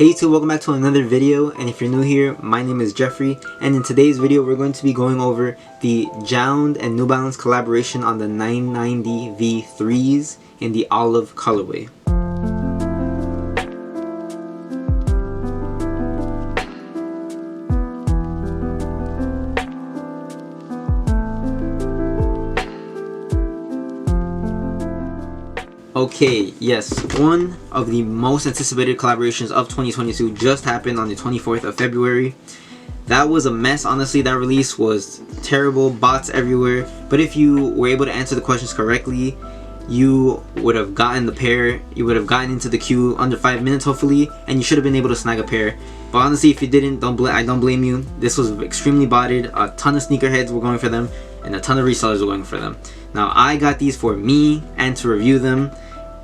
Hey YouTube, welcome back to another video, and if you're new here, my name is Jeffrey, and in today's video we're going to be going over the JJJJound and New Balance collaboration on the 990 V3s in the olive colorway. Okay, yes, one of the most anticipated collaborations of 2022 just happened on the 24th of February. That was a mess, honestly. That release was terrible, bots everywhere. But if you were able to answer the questions correctly, you would have gotten the pair, you would have gotten into the queue under 5 minutes hopefully, and you should have been able to snag a pair. But honestly, if you didn't, I don't blame you. This was extremely botted. A ton of sneakerheads were going for them, and a ton of resellers were going for them. Now, I got these for me and to review them.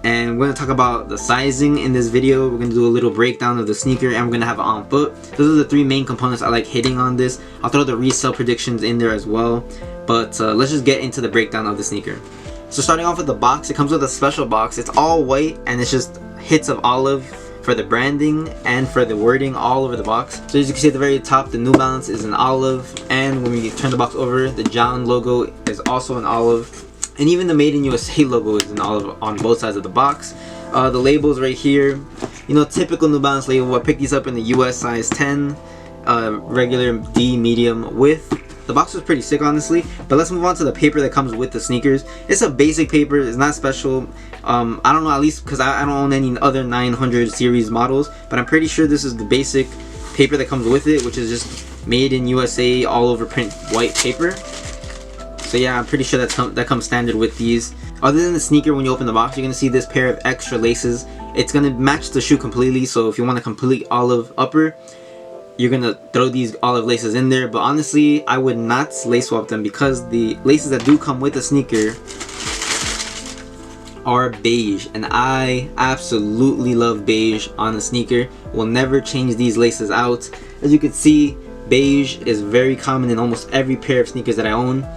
And we're going to talk about the sizing in this video. We're going to do a little breakdown of the sneaker, and we're going to have it on foot. Those are the three main components I like hitting on this. I'll throw the resale predictions in there as well. But let's just get into the breakdown of the sneaker. So starting off with the box, it comes with a special box. It's all white, and it's just hits of olive for the branding and for the wording all over the box. So as you can see at the very top, the New Balance is an olive. And when we turn the box over, the JJJJound logo is also an olive. And even the Made in USA logo is an olive on both sides of the box. The labels right here, you know, typical New Balance label. I picked these up in the US size 10, regular D medium width. The box was pretty sick, honestly. But let's move on to the paper that comes with the sneakers. It's a basic paper. It's not special. I don't know, at least because I don't own any other 900 series models. But I'm pretty sure this is the basic paper that comes with it, which is just Made in USA all over print white paper. So yeah, I'm pretty sure that comes standard with these. Other than the sneaker, when you open the box, you're going to see this pair of extra laces. It's going to match the shoe completely, so if you want a complete olive upper, you're going to throw these olive laces in there. But honestly, I would not lace swap them because the laces that do come with the sneaker are beige, and I absolutely love beige on a sneaker. Will never change these laces out. As you can see, beige is very common in almost every pair of sneakers that I own.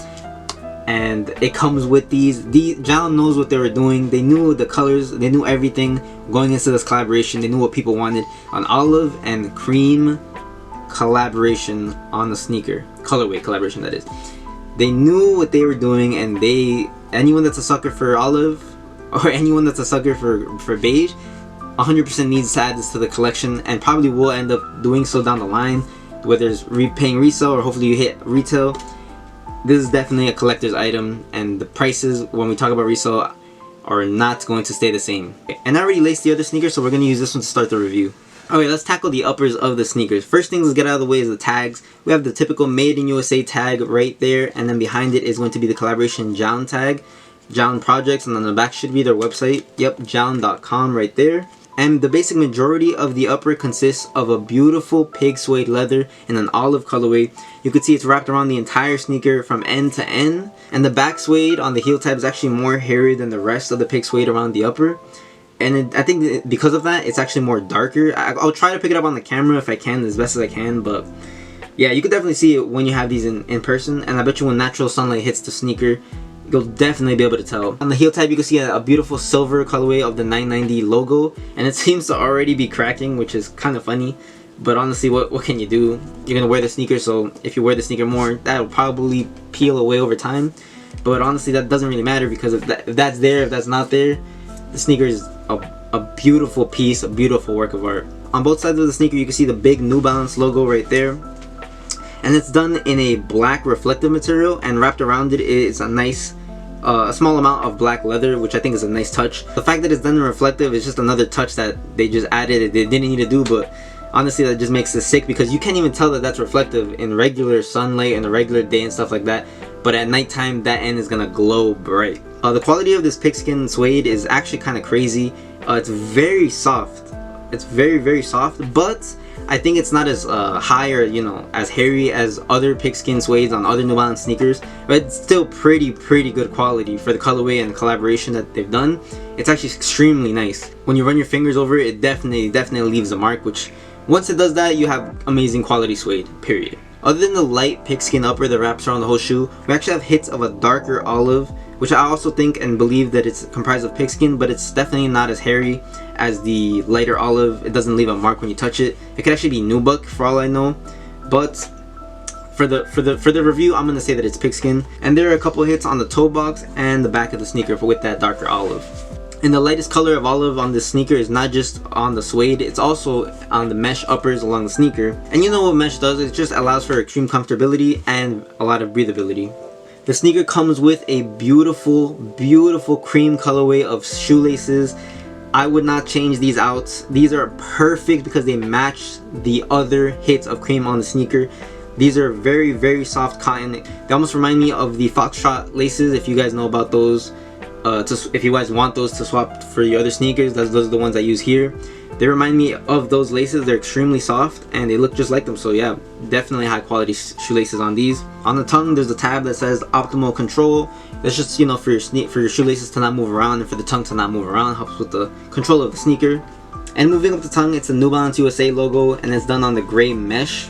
And it comes with these. JJJJound knows what they were doing. They knew the colors, they knew everything going into this collaboration. They knew what people wanted. An olive and cream collaboration on the sneaker, colorway collaboration, that is. They knew what they were doing, and anyone that's a sucker for olive or anyone that's a sucker for beige 100% needs to add this to the collection, and probably will end up doing so down the line, whether it's paying resale or hopefully you hit retail. This is definitely a collector's item, and the prices when we talk about resale are not going to stay the same. And I already laced the other sneakers, so we're going to use this one to start the review. Alright, let's tackle the uppers of the sneakers. First things to get out of the way is the tags. We have the typical Made in USA tag right there, and then behind it is going to be the collaboration JJJJound tag. JJJJound Projects, and on the back should be their website. Yep, JJJJJound.com right there. And the basic majority of the upper consists of a beautiful pig suede leather in an olive colorway. You can see it's wrapped around the entire sneaker from end to end. And the back suede on the heel tab is actually more hairy than the rest of the pig suede around the upper. And I think because of that, it's actually more darker. I'll try to pick it up on the camera if I can, as best as I can. But yeah, you can definitely see it when you have these in person. And I bet you when natural sunlight hits the sneaker, you'll definitely be able to tell. On the heel tab, you can see a beautiful silver colorway of the 990 logo, and it seems to already be cracking, which is kind of funny. But honestly, what can you do? You're gonna wear the sneaker, so if you wear the sneaker more, that'll probably peel away over time. But honestly, that doesn't really matter, because if that's there, if that's not there, the sneaker is a beautiful piece, a beautiful work of art. On both sides of the sneaker, you can see the big New Balance logo right there. And it's done in a black reflective material, and wrapped around it is a nice a small amount of black leather, which I think is a nice touch. The fact that it's done in reflective is just another touch that they just added. They didn't need to do, but honestly that just makes it sick, because you can't even tell that that's reflective in regular sunlight and a regular day and stuff like that, but at nighttime that end is gonna glow bright. The quality of this pigskin suede is actually kind of crazy. It's very soft. It's very soft, but I think it's not as high or, you know, as hairy as other pigskin suedes on other New Balance sneakers, but it's still pretty good quality for the colorway and the collaboration that they've done. It's actually extremely nice. When you run your fingers over it, it definitely leaves a mark, which once it does that, you have amazing quality suede, period. Other than the light pigskin upper that wraps around the whole shoe, we actually have hits of a darker olive which I also think and believe that it's comprised of pigskin, but it's definitely not as hairy as the lighter olive. It doesn't leave a mark when you touch it. It could actually be nubuck for all I know, but for the review, I'm gonna say that it's pigskin. And there are a couple hits on the toe box and the back of the sneaker with that darker olive. And the lightest color of olive on this sneaker is not just on the suede, it's also on the mesh uppers along the sneaker. And you know what mesh does? It just allows for extreme comfortability and a lot of breathability. The sneaker comes with a beautiful, beautiful cream colorway of shoelaces. I would not change these out. These are perfect because they match the other hits of cream on the sneaker. These are very, very soft cotton. They almost remind me of the Foxtrot laces, if you guys know about those. If you guys want those to swap for your other sneakers, those are the ones I use here. They remind me of those laces. They're extremely soft and they look just like them. So yeah, definitely high quality shoelaces on these. On the tongue, there's a tab that says optimal control. That's just, you know, for your shoelaces to not move around and for the tongue to not move around. Helps with the control of the sneaker. And moving up the tongue, it's a New Balance USA logo and it's done on the gray mesh.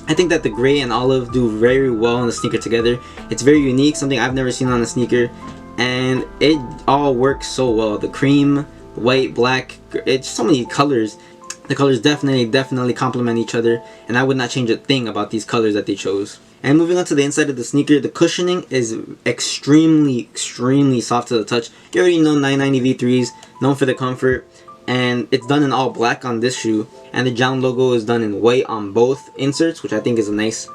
I think that the gray and olive do very well on the sneaker together. It's very unique, something I've never seen on a sneaker. And it all works so well. The cream, white, black, it's so many colors. The colors definitely complement each other, and I would not change a thing about these colors that they chose. And moving on to the inside of the sneaker, the cushioning is extremely soft to the touch. You already know 990 V3s, known for the comfort, and it's done in all black on this shoe, and the JJJJound logo is done in white on both inserts, which I think is a nice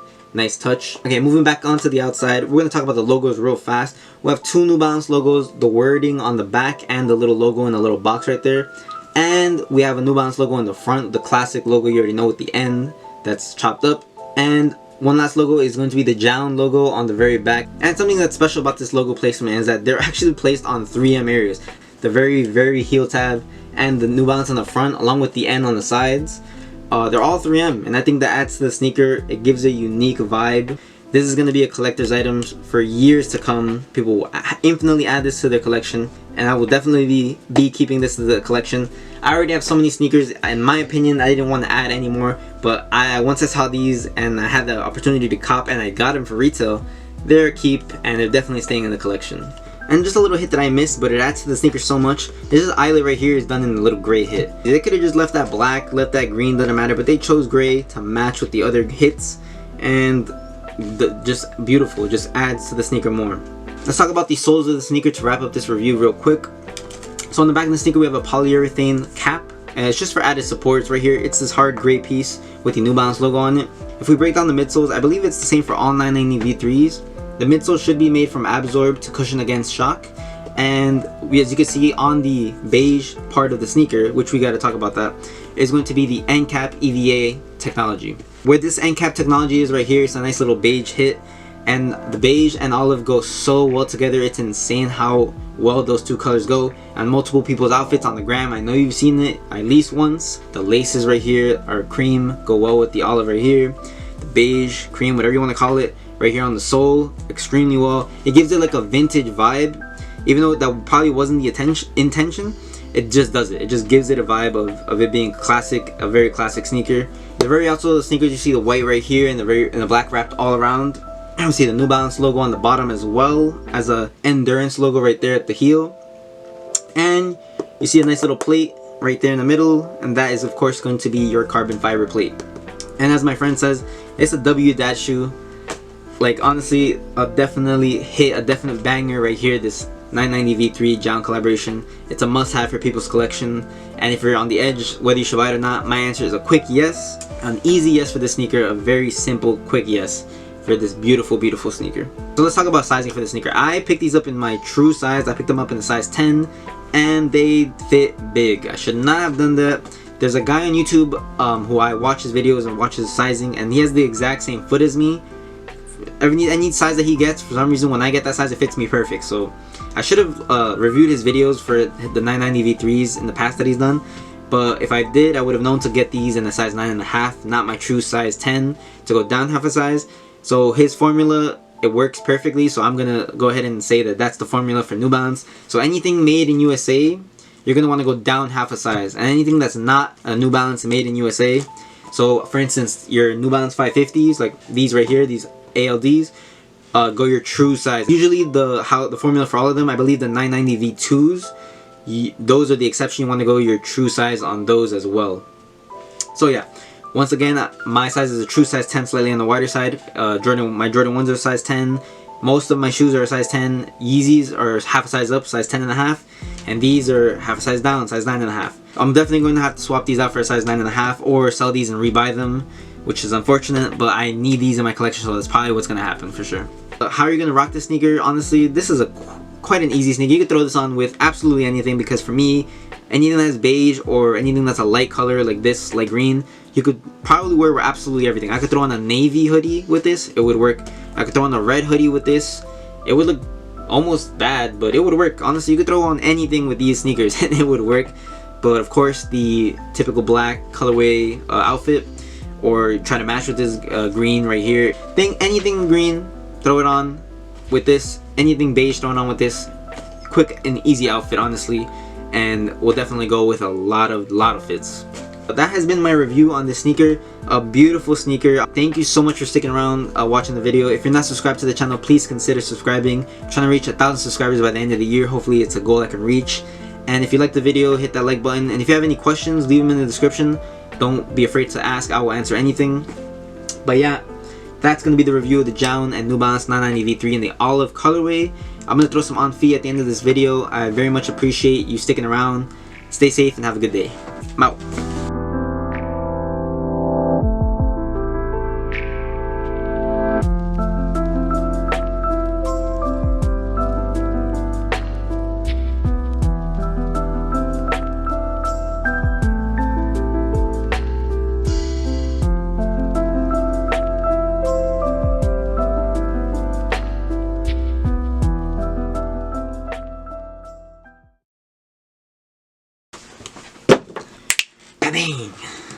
touch. Okay, moving back onto the outside, we're going to talk about the logos real fast. We have two New Balance logos, the wording on the back and the little logo in the little box right there. And we have a New Balance logo in the front, the classic logo you already know with the N that's chopped up. And one last logo is going to be the JJJJound logo on the very back. And something that's special about this logo placement is that they're actually placed on 3M areas. The very heel tab and the New Balance on the front along with the N on the sides. They're all 3M, and I think that adds to the sneaker. It gives a unique vibe. This is going to be a collector's item for years to come. People will infinitely add this to their collection, and I will definitely be keeping this to the collection. I already have so many sneakers. In my opinion, I didn't want to add any more, but once I saw these and I had the opportunity to cop and I got them for retail, they're a keep and they're definitely staying in the collection. And just a little hit that I missed, but it adds to the sneaker so much. This eyelet right here is done in a little gray hit. They could have just left that black, left that green, doesn't matter, but they chose gray to match with the other hits, and just beautiful, just adds to the sneaker more. Let's talk about the soles of the sneaker to wrap up this review real quick. So on the back of the sneaker we have a polyurethane cap, and it's just for added supports right here. It's this hard gray piece with the New Balance logo on it. If we break down the midsoles, I believe it's the same for all 990 V3s. The midsole should be made from absorb to cushion against shock, and as you can see on the beige part of the sneaker, which we got to talk about, that is going to be the end cap EVA technology. Where this end cap technology is right here, it's a nice little beige hit, and the beige and olive go so well together. It's insane how well those two colors go on multiple people's outfits on the gram. I know you've seen it at least once. The laces right here are cream, go well with the olive right here. The beige, cream, whatever you want to call it, right here on the sole, extremely well. It gives it like a vintage vibe, even though that probably wasn't the intention. It just does it. It just gives it a vibe of it being classic, a very classic sneaker. The very outsole of the sneakers, you see the white right here and the black wrapped all around. You see the New Balance logo on the bottom, as well as a Endurance logo right there at the heel. And you see a nice little plate right there in the middle, and that is of course going to be your carbon fiber plate. And as my friend says, it's a W dad shoe. Like honestly, a definite banger right here, this 990 V3 JJJJound collaboration. It's a must-have for people's collection, and if you're on the edge whether you should buy it or not, my answer is a quick yes, an easy yes for this sneaker, a very simple quick yes for this beautiful sneaker. So let's talk about sizing for the sneaker. I picked these up in my true size. I picked them up in the size 10, and they fit big. I should not have done that. There's a guy on YouTube who I watch his videos and watch his sizing, and he has the exact same foot as me. Any size that he gets, for some reason when I get that size, it fits me perfect. So I should have reviewed his videos for the 990 V3s in the past that he's done, but if I did, I would have known to get these in a size 9.5, not my true size 10, to go down half a size. So his formula, it works perfectly, so I'm gonna go ahead and say that that's the formula for New Balance. So anything made in USA, you're gonna want to go down half a size, and anything that's not a New Balance made in USA, so for instance your New Balance 550s, like these right here, these ALDs, go your true size. Usually the formula for all of them, I believe the 990 V2s, those are the exception. You want to go your true size on those as well. So yeah, once again, my size is a true size 10, slightly on the wider side. My Jordan 1s are size 10. Most of my shoes are a size 10. Yeezys are half a size up, size 10.5. And these are half a size down, size 9.5. I'm definitely going to have to swap these out for a size 9.5 or sell these and rebuy them, which is unfortunate, but I need these in my collection, so that's probably what's going to happen for sure. How are you going to rock this sneaker? Honestly, this is quite an easy sneaker. You could throw this on with absolutely anything, because for me, anything that's beige or anything that's a light color like this, like green, you could probably wear with absolutely everything. I could throw on a navy hoodie with this, it would work. I could throw on a red hoodie with this, it would look almost bad, but it would work. Honestly, you could throw on anything with these sneakers and it would work. But of course, the typical black colorway outfit, or try to match with this green right here. Anything green, throw it on with this. Anything beige, throw it on with this. Quick and easy outfit, honestly, and will definitely go with a lot of fits. But that has been my review on this sneaker. A beautiful sneaker. Thank you so much for sticking around watching the video. If you're not subscribed to the channel, please consider subscribing. I'm trying to reach 1,000 subscribers by the end of the year. Hopefully it's a goal I can reach. And if you liked the video, hit that like button. And if you have any questions, leave them in the description. Don't be afraid to ask. I will answer anything. But yeah, that's going to be the review of the JJJJound and New Balance 990 V3 in the olive colorway. I'm going to throw some on fee at the end of this video. I very much appreciate you sticking around. Stay safe and have a good day. I'm out.